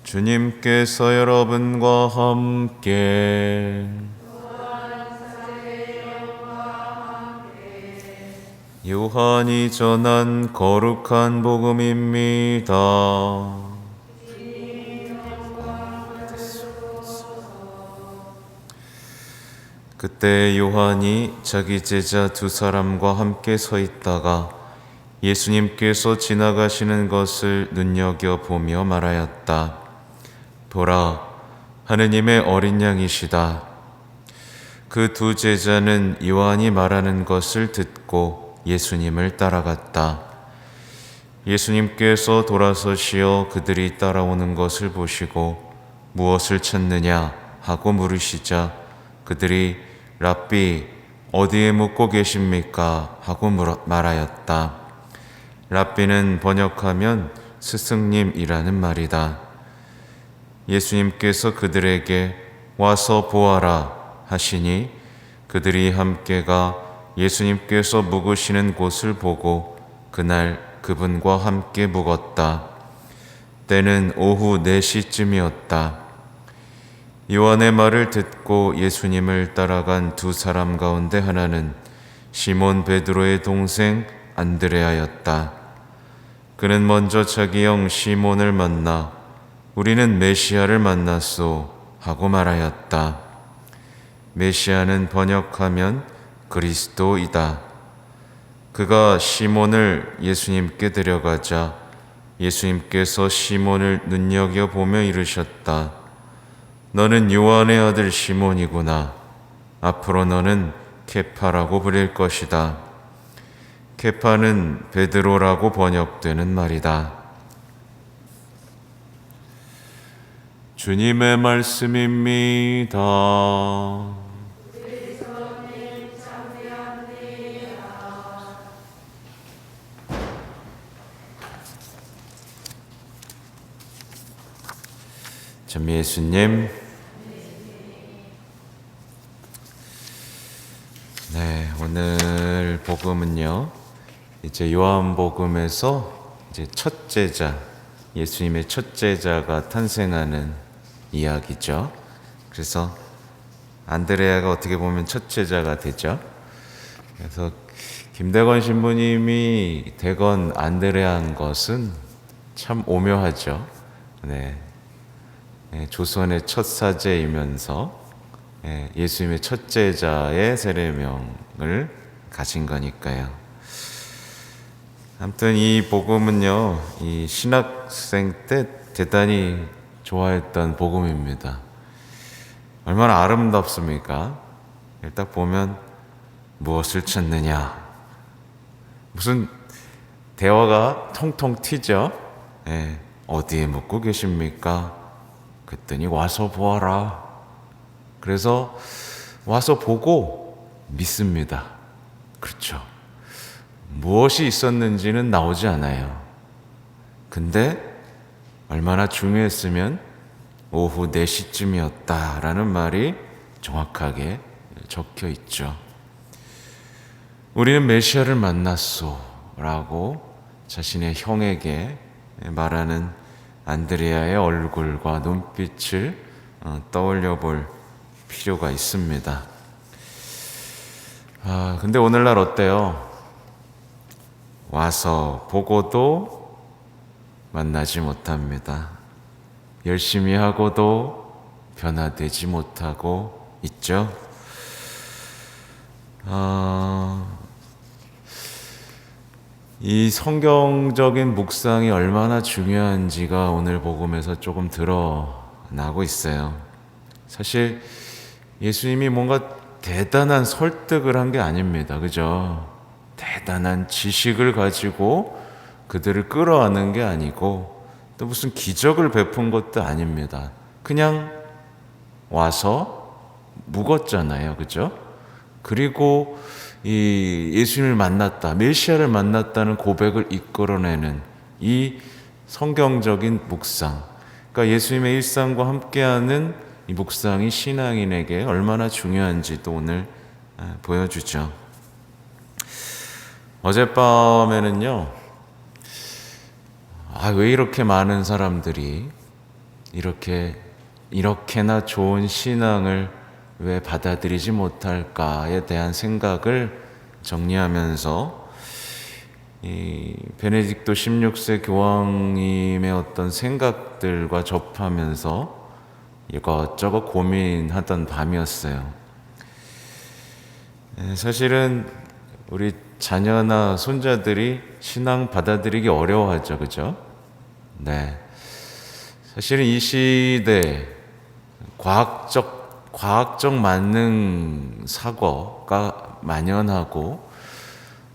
주님께서 여러분과 함께 요한이 전한 거룩한 복음입니다. 그때 요한이 자기 제자 두 사람과 함께 서 있다가 예수님께서 지나가시는 것을 눈여겨보며 말하였다. 보라, 하느님의 어린 양이시다. 그 두 제자는 요한이 말하는 것을 듣고 예수님을 따라갔다. 예수님께서 돌아서시어 그들이 따라오는 것을 보시고 무엇을 찾느냐 하고 물으시자 그들이 랍비, 어디에 묵고 계십니까? 하고 말하였다. 랍비는 번역하면 스승님이라는 말이다. 예수님께서 그들에게 와서 보아라 하시니 그들이 함께 가 예수님께서 묵으시는 곳을 보고 그날 그분과 함께 묵었다. 때는 오후 4시쯤이었다. 요한의 말을 듣고 예수님을 따라간 두 사람 가운데 하나는 시몬 베드로의 동생 안드레아였다. 그는 먼저 자기 형 시몬을 만나 우리는 메시아를 만났소 하고 말하였다. 메시아는 번역하면 그리스도이다. 그가 시몬을 예수님께 데려가자 예수님께서 시몬을 눈여겨보며 이르셨다. 너는 요한의 아들 시몬이구나. 앞으로 너는 케파라고 불릴 것이다. 케파는 베드로라고 번역되는 말이다. 주님의 말씀입니다. 참 예수님, 네, 오늘 복음은요, 이제 요한복음에서 이제 첫 제자, 예수님의 첫 제자가 탄생하는 이야기죠. 그래서 안드레아가 어떻게 보면 첫 제자가 되죠. 그래서 김대건 신부님이 대건 안드레아인 것은 참 오묘하죠. 네. 조선의 첫 사제이면서 예수님의 첫 제자의 세례명을 가진 거니까요. 아무튼 이 복음은요, 이 신학생 때 대단히 좋아했던 복음입니다. 얼마나 아름답습니까? 딱 보면 무엇을 찾느냐, 무슨 대화가 통통 튀죠. 어디에 묵고 계십니까? 그랬더니 와서 보아라. 그래서 와서 보고 믿습니다. 그렇죠. 무엇이 있었는지는 나오지 않아요. 근데 얼마나 중요했으면 오후 4시쯤이었다라는 말이 정확하게 적혀 있죠. 우리는 메시아를 만났소 라고 자신의 형에게 말하는 안드레아의 얼굴과 눈빛을 떠올려 볼 필요가 있습니다. 근데 오늘날 어때요? 와서 보고도 만나지 못합니다. 열심히 하고도 변화되지 못하고 있죠. 이 성경적인 묵상이 얼마나 중요한지가 오늘 복음에서 조금 드러나고 있어요. 사실 예수님이 뭔가 대단한 설득을 한 게 아닙니다. 그죠? 대단한 지식을 가지고 그들을 끌어안은 게 아니고 또 무슨 기적을 베푼 것도 아닙니다. 그냥 와서 묵었잖아요. 그죠? 그리고 이 예수님을 만났다, 메시아를 만났다는 고백을 이끌어내는 이 성경적인 묵상, 그러니까 예수님의 일상과 함께하는 이 묵상이 신앙인에게 얼마나 중요한지도 오늘 보여주죠. 어젯밤에는요, 왜 이렇게 많은 사람들이 이렇게나 좋은 신앙을 왜 받아들이지 못할까에 대한 생각을 정리하면서 이 베네딕토 16세 교황님의 어떤 생각들과 접하면서 이것저것 고민하던 밤이었어요. 사실은 우리 자녀나 손자들이 신앙 받아들이기 어려워하죠, 그죠? 네. 사실은 이 시대 과학적 만능 사고가 만연하고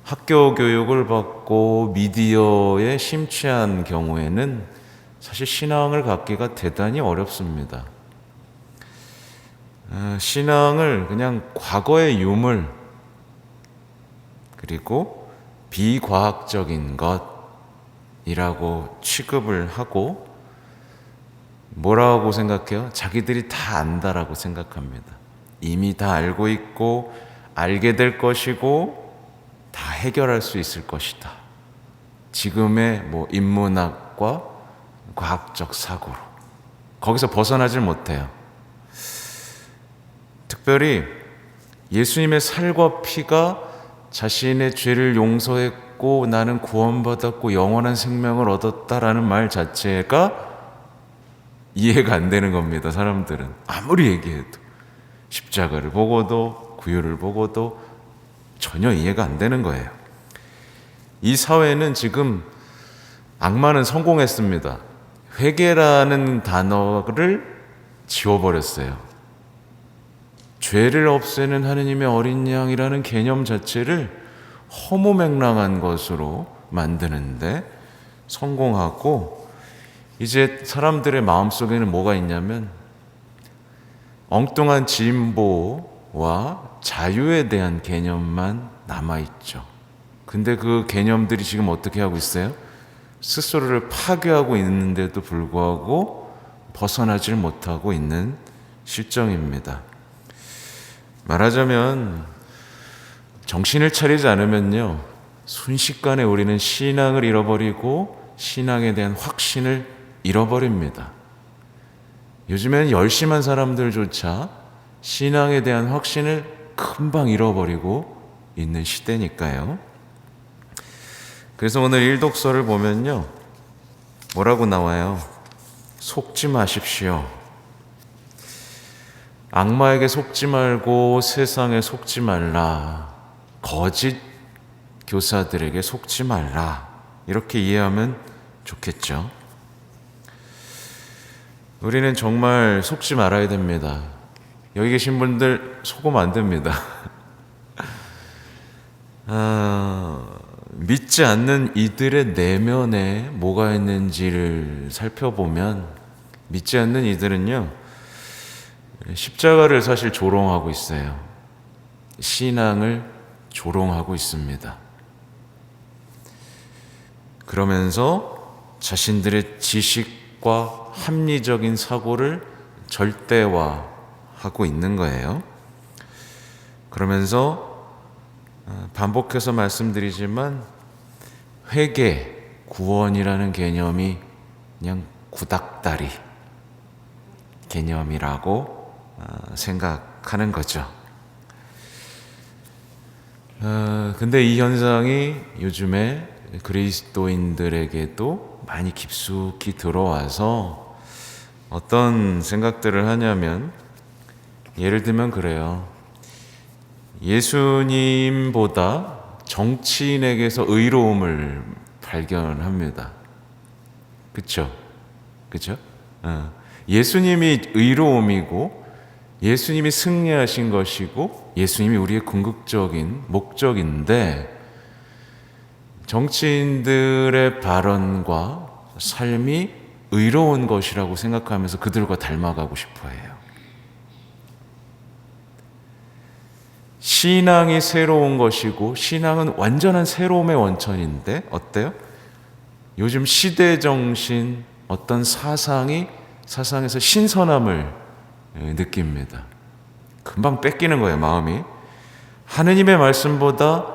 학교 교육을 받고 미디어에 심취한 경우에는 사실 신앙을 갖기가 대단히 어렵습니다. 신앙을 그냥 과거의 유물 그리고 비과학적인 것이라고 취급을 하고 뭐라고 생각해요? 자기들이 다 안다라고 생각합니다. 이미 다 알고 있고 알게 될 것이고 다 해결할 수 있을 것이다. 지금의 인문학과 과학적 사고로 거기서 벗어나질 못해요. 특별히 예수님의 살과 피가 자신의 죄를 용서했고 나는 구원받았고 영원한 생명을 얻었다라는 말 자체가 이해가 안 되는 겁니다. 사람들은 아무리 얘기해도 십자가를 보고도 구유를 보고도 전혀 이해가 안 되는 거예요. 이 사회는 지금 악마는 성공했습니다. 회개라는 단어를 지워버렸어요. 죄를 없애는 하느님의 어린 양이라는 개념 자체를 허무맹랑한 것으로 만드는데 성공하고 이제 사람들의 마음속에는 뭐가 있냐면 엉뚱한 진보와 자유에 대한 개념만 남아있죠. 근데 그 개념들이 지금 어떻게 하고 있어요? 스스로를 파괴하고 있는데도 불구하고 벗어나질 못하고 있는 실정입니다. 말하자면 정신을 차리지 않으면요, 순식간에 우리는 신앙을 잃어버리고 신앙에 대한 확신을 잃어버립니다. 요즘에는 열심한 사람들조차 신앙에 대한 확신을 금방 잃어버리고 있는 시대니까요. 그래서 오늘 일독서를 보면요, 뭐라고 나와요? 속지 마십시오. 악마에게 속지 말고 세상에 속지 말라. 거짓 교사들에게 속지 말라. 이렇게 이해하면 좋겠죠. 우리는 정말 속지 말아야 됩니다. 여기 계신 분들 속으면 안 됩니다. 믿지 않는 이들의 내면에 뭐가 있는지를 살펴보면 믿지 않는 이들은요, 십자가를 사실 조롱하고 있어요. 신앙을 조롱하고 있습니다. 그러면서 자신들의 지식과 합리적인 사고를 절대화하고 있는 거예요. 그러면서 반복해서 말씀드리지만 회개, 구원이라는 개념이 그냥 구닥다리 개념이라고 생각하는 거죠. 근데 이 현상이 요즘에 그리스도인들에게도 많이 깊숙이 들어와서 어떤 생각들을 하냐면, 예를 들면 그래요. 예수님보다 정치인에게서 의로움을 발견합니다. 그쵸? 예수님이 의로움이고 예수님이 승리하신 것이고 예수님이 우리의 궁극적인 목적인데, 정치인들의 발언과 삶이 의로운 것이라고 생각하면서 그들과 닮아가고 싶어 해요. 신앙이 새로운 것이고 신앙은 완전한 새로움의 원천인데 어때요? 요즘 시대 정신, 어떤 사상에서 신선함을 느낍니다. 금방 뺏기는 거예요, 마음이. 하느님의 말씀보다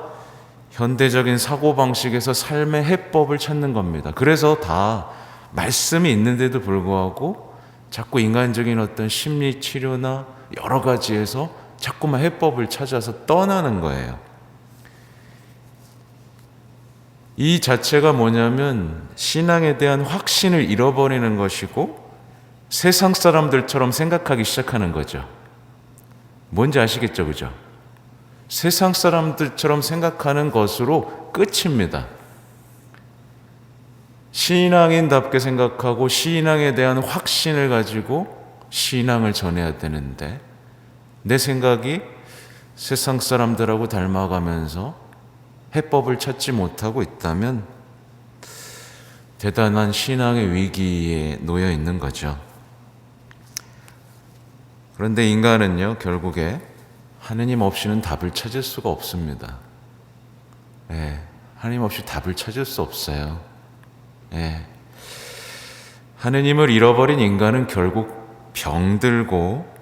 현대적인 사고방식에서 삶의 해법을 찾는 겁니다. 그래서 다 말씀이 있는데도 불구하고 자꾸 인간적인 어떤 심리 치료나 여러 가지에서 자꾸만 해법을 찾아서 떠나는 거예요. 이 자체가 뭐냐면 신앙에 대한 확신을 잃어버리는 것이고 세상 사람들처럼 생각하기 시작하는 거죠. 뭔지 아시겠죠? 그죠? 세상 사람들처럼 생각하는 것으로 끝입니다. 신앙인답게 생각하고 신앙에 대한 확신을 가지고 신앙을 전해야 되는데 내 생각이 세상 사람들하고 닮아가면서 해법을 찾지 못하고 있다면 대단한 신앙의 위기에 놓여 있는 거죠. 그런데 인간은요, 결국에 하느님 없이는 답을 찾을 수가 없습니다. 하느님 없이 답을 찾을 수 없어요. 하느님을 잃어버린 인간은 결국 병들고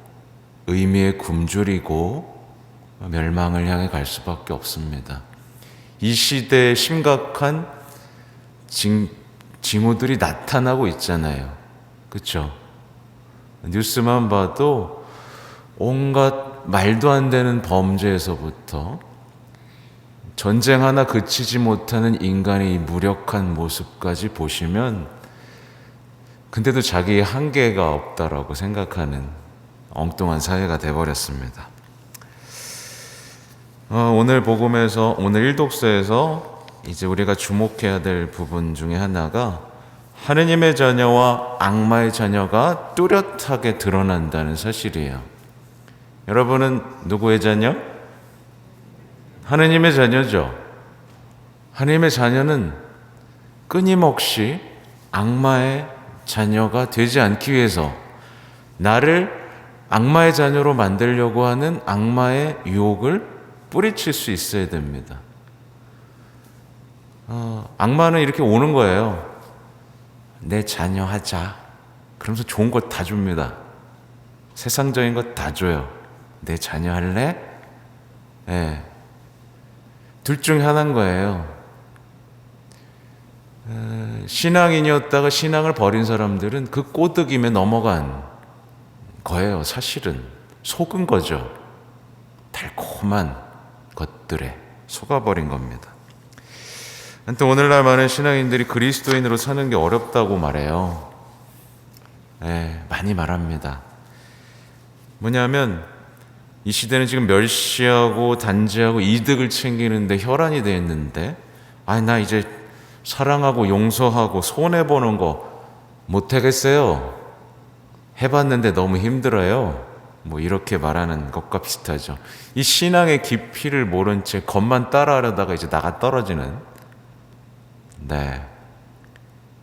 의미에 굶주리고 멸망을 향해 갈 수밖에 없습니다. 이 시대에 심각한 징후들이 나타나고 있잖아요. 그렇죠? 뉴스만 봐도 온갖 말도 안 되는 범죄에서부터 전쟁 하나 그치지 못하는 인간의 이 무력한 모습까지 보시면 근데도 자기의 한계가 없다라고 생각하는 엉뚱한 사회가 돼버렸습니다. 오늘 복음에서 오늘 일독서에서 이제 우리가 주목해야 될 부분 중에 하나가 하느님의 자녀와 악마의 자녀가 뚜렷하게 드러난다는 사실이에요. 여러분은 누구의 자녀? 하느님의 자녀죠. 하느님의 자녀는 끊임없이 악마의 자녀가 되지 않기 위해서 나를 악마의 자녀로 만들려고 하는 악마의 유혹을 뿌리칠 수 있어야 됩니다. 악마는 이렇게 오는 거예요. 내 자녀 하자. 그러면서 좋은 것 다 줍니다. 세상적인 것 다 줘요. 내 자녀 할래? 둘 중에 하나인 거예요. 신앙인이었다가 신앙을 버린 사람들은 그 꼬드김에 넘어간 거예요. 사실은 속은 거죠. 달콤한 것들에 속아버린 겁니다. 하여튼 오늘날 많은 신앙인들이 그리스도인으로 사는 게 어렵다고 말해요. 많이 말합니다. 뭐냐면 이 시대는 지금 멸시하고 단죄하고 이득을 챙기는데 혈안이 되어 있는데 나 이제 사랑하고 용서하고 손해보는 거 못하겠어요. 해봤는데 너무 힘들어요. 뭐 이렇게 말하는 것과 비슷하죠. 이 신앙의 깊이를 모른 채 겉만 따라하려다가 이제 나가 떨어지는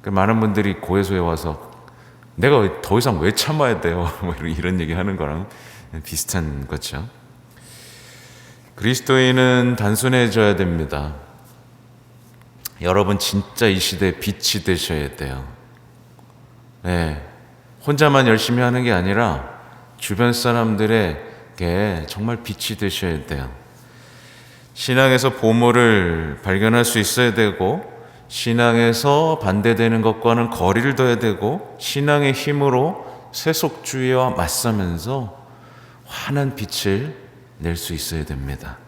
그 많은 분들이 고해소에 와서 내가 더 이상 왜 참아야 돼요? 뭐 이런 얘기 하는 거랑 비슷한 거죠. 그리스도인은 단순해져야 됩니다. 여러분 진짜 이 시대의 빛이 되셔야 돼요. 혼자만 열심히 하는 게 아니라 주변 사람들에게 정말 빛이 되셔야 돼요. 신앙에서 보물을 발견할 수 있어야 되고 신앙에서 반대되는 것과는 거리를 둬야 되고 신앙의 힘으로 세속주의와 맞서면서 환한 빛을 낼 수 있어야 됩니다.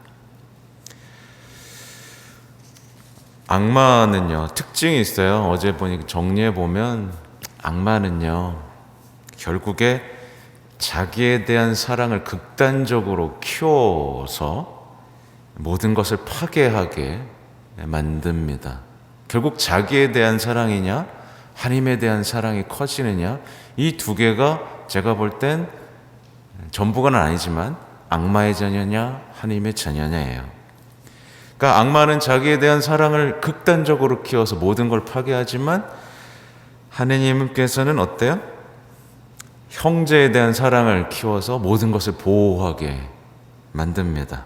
악마는요, 특징이 있어요. 어제 보니까 정리해 보면 악마는요, 결국에 자기에 대한 사랑을 극단적으로 키워서 모든 것을 파괴하게 만듭니다. 결국 자기에 대한 사랑이냐, 하나님에 대한 사랑이 커지느냐, 이 두 개가 제가 볼 땐 전부가 아니지만 악마의 자녀냐, 하나님의 자녀냐예요. 그러니까 악마는 자기에 대한 사랑을 극단적으로 키워서 모든 걸 파괴하지만 하느님께서는 어때요? 형제에 대한 사랑을 키워서 모든 것을 보호하게 만듭니다.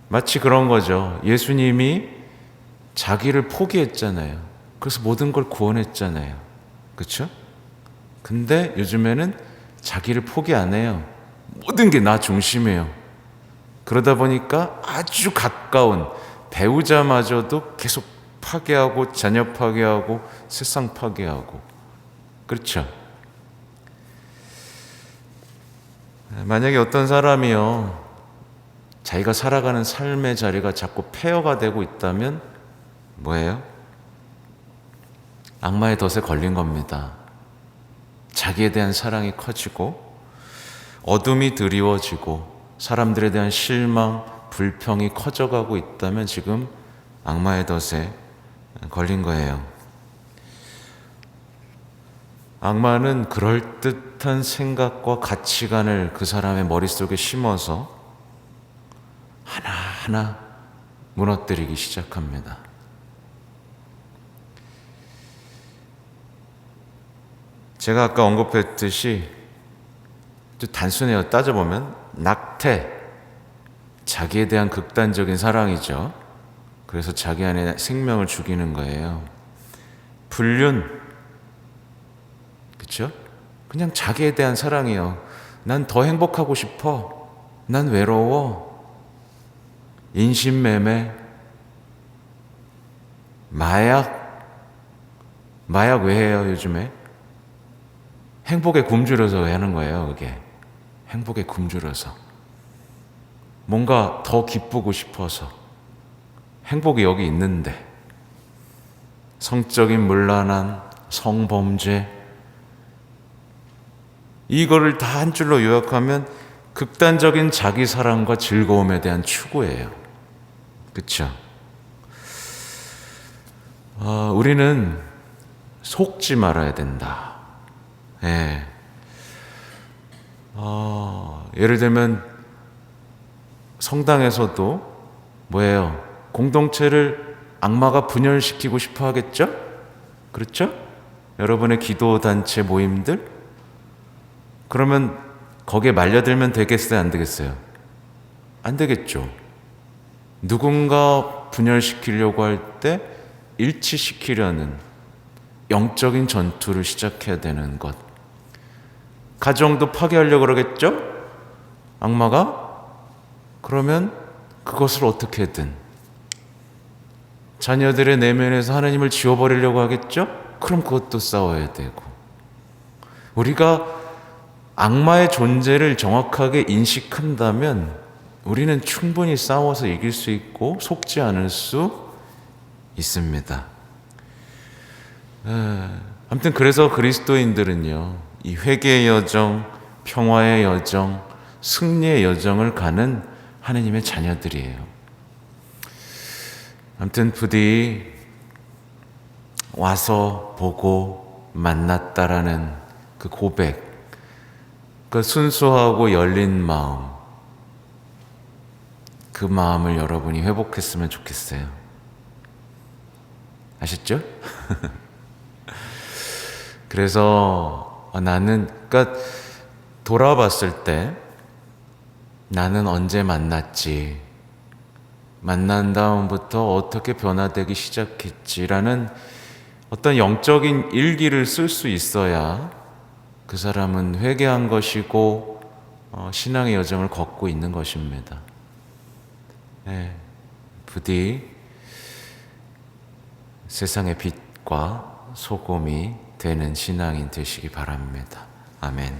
마치 그런 거죠. 예수님이 자기를 포기했잖아요. 그래서 모든 걸 구원했잖아요. 그렇죠? 근데 요즘에는 자기를 포기 안 해요. 모든 게 나 중심이에요. 그러다 보니까 아주 가까운 배우자마저도 계속 파괴하고 자녀 파괴하고 세상 파괴하고 그렇죠? 만약에 어떤 사람이요, 자기가 살아가는 삶의 자리가 자꾸 폐허가 되고 있다면 뭐예요? 악마의 덫에 걸린 겁니다. 자기에 대한 사랑이 커지고 어둠이 드리워지고 사람들에 대한 실망, 불평이 커져가고 있다면 지금 악마의 덫에 걸린 거예요. 악마는 그럴듯한 생각과 가치관을 그 사람의 머릿속에 심어서 하나하나 무너뜨리기 시작합니다. 제가 아까 언급했듯이 단순해요. 따져보면 낙태, 자기에 대한 극단적인 사랑이죠. 그래서 자기 안에 생명을 죽이는 거예요. 불륜, 그렇죠? 그냥 자기에 대한 사랑이요. 난 더 행복하고 싶어. 난 외로워. 인신매매, 마약 왜 해요 요즘에? 행복에 굶주려서 왜 하는 거예요 그게? 행복에 굶주려서 뭔가 더 기쁘고 싶어서. 행복이 여기 있는데. 성적인 문란한, 성범죄, 이거를 다 한 줄로 요약하면 극단적인 자기 사랑과 즐거움에 대한 추구예요. 그렇죠? 우리는 속지 말아야 된다. 예. 예를 들면 성당에서도 뭐예요? 공동체를 악마가 분열시키고 싶어 하겠죠? 그렇죠? 여러분의 기도단체 모임들? 그러면 거기에 말려들면 되겠어요? 안 되겠어요? 안 되겠죠. 누군가 분열시키려고 할 때 일치시키려는 영적인 전투를 시작해야 되는 것. 가정도 파괴하려고 그러겠죠? 악마가? 그러면 그것을 어떻게든 자녀들의 내면에서 하나님을 지워버리려고 하겠죠? 그럼 그것도 싸워야 되고. 우리가 악마의 존재를 정확하게 인식한다면 우리는 충분히 싸워서 이길 수 있고 속지 않을 수 있습니다. 아무튼 그래서 그리스도인들은요, 이 회개의 여정, 평화의 여정, 승리의 여정을 가는 하느님의 자녀들이에요. 아무튼 부디 와서 보고 만났다라는 그 고백, 그 순수하고 열린 마음, 그 마음을 여러분이 회복했으면 좋겠어요. 아셨죠? 그래서 나는, 그러니까 돌아봤을 때 나는 언제 만났지, 만난 다음부터 어떻게 변화되기 시작했지라는 어떤 영적인 일기를 쓸 수 있어야 그 사람은 회개한 것이고 신앙의 여정을 걷고 있는 것입니다. 네, 부디 세상의 빛과 소금이 되는 신앙인 되시기 바랍니다. 아멘.